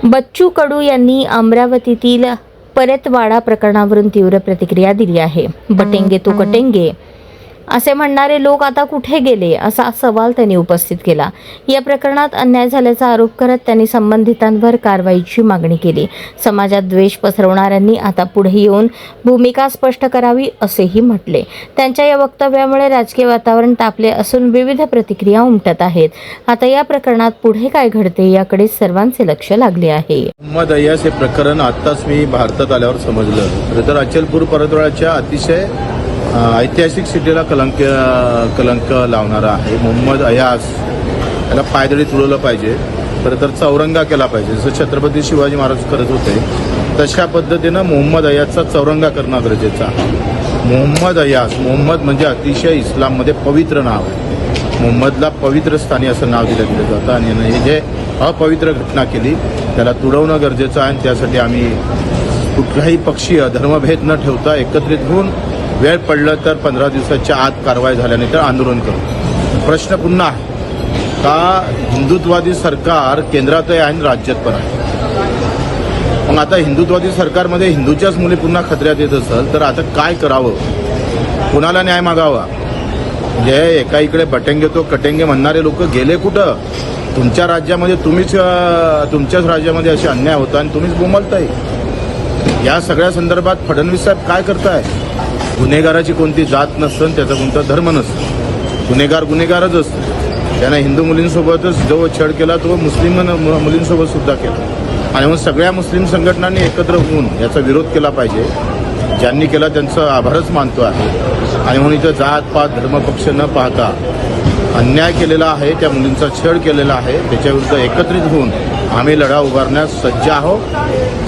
बच्चू कडू यांनी अमरावतीतील परतवाडा प्रकरणावरून तीव्र प्रतिक्रिया दिली आहे. बटेंगे तो कटेंगे असे म्हणणारे लोक आता कुठे गेले असा सवाल त्यांनी उपस्थित केला. या प्रकरणात अन्याय झाल्याचा आरोप करत त्यांनी संबंधितांवर कारवाईची मागणी केली. समाजात द्वेष पसरवणाऱ्यांनी आता पुढे येऊन भूमिका स्पष्ट करावी असेही म्हटले. त्यांच्या या वक्तव्यामुळे राजकीय वातावरण तापले असून विविध प्रतिक्रिया उमटत आहेत. आता या प्रकरणात पुढे काय घडते याकडे सर्वांचे लक्ष लागले आहे. मोहम्मद अय्यास हे प्रकरण आत्ताच मी भारतात आल्यावर समजलं. तर अचलपूर परतवाड्याच्या अतिशय ऐतिहासिक सिटीला कलंक लावणारा आहे. मोहम्मद अय्यास याला पायदळी तुडवलं पाहिजे, खरं तर चौरंगा केला पाहिजे. जसं छत्रपती शिवाजी महाराज करत होते तशा पद्धतीनं मोहम्मद अय्यासचा चौरंगा करणं गरजेचं आहे. मोहम्मद अय्यास, मोहम्मद म्हणजे अतिशय इस्लाममध्ये पवित्र नाव आहे. मोहम्मदला पवित्र स्थानी असं नाव दिलं गेलं जातं आणि हे जे अपवित्र घटना केली त्याला तुडवणं गरजेचं आहे. आणि त्यासाठी आम्ही कुठलाही पक्षीय धर्मभेद न ठेवता एकत्रित होऊन वेळ पडलं तर 15 दिवसाच्या आत कारवाई झाल्यानंतर आंदोलन करू. प्रश्न पुन्हा आहे का हिंदुत्ववादी सरकार केंद्रातही आहे आणि राज्यात पण आहे. मग आता हिंदुत्ववादी सरकारमध्ये हिंदूच्याच मुली पुन्हा खतऱ्यात येत असेल तर आता काय करावं, कुणाला न्याय मागावा? म्हणजे एका इकडे बटेंगे तो कटेंगे म्हणणारे लोक गेले कुठं? तुमच्या राज्यामध्ये तुमच्याच राज्यामध्ये असे अन्याय होता आणि तुम्हीच बोंबलताय. या सगळ्या संदर्भात फडणवीस साहेब काय करताय? गुन्हेगाराची कोणती जात नसतं, त्याचा कोणता धर्म नसतं. गुन्हेगार गुन्हेगारच असतो. त्यानं हिंदू मुलींसोबतच जो छळ केला तो मुस्लिम मुलींसोबत सुद्धा केला. आणि मग सगळ्या मुस्लिम संघटनांनी एकत्र होऊन याचा विरोध केला पाहिजे. ज्यांनी केला त्यांचं आभारच मानतो आहे. आणि म्हणून इथं जात पात धर्मपक्ष न पाहता अन्याय केलेला आहे, त्या मुलींचा छळ केलेला आहे, त्याच्याविरुद्ध एकत्रित होऊन आम्ही लढा उभारण्यास सज्ज आहोत.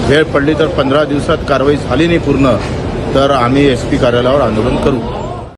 वेळ पडली तर 15 दिवसात कारवाई झाली नाही पूर्ण तर आम्ही SP कार्यालयावर आंदोलन करू.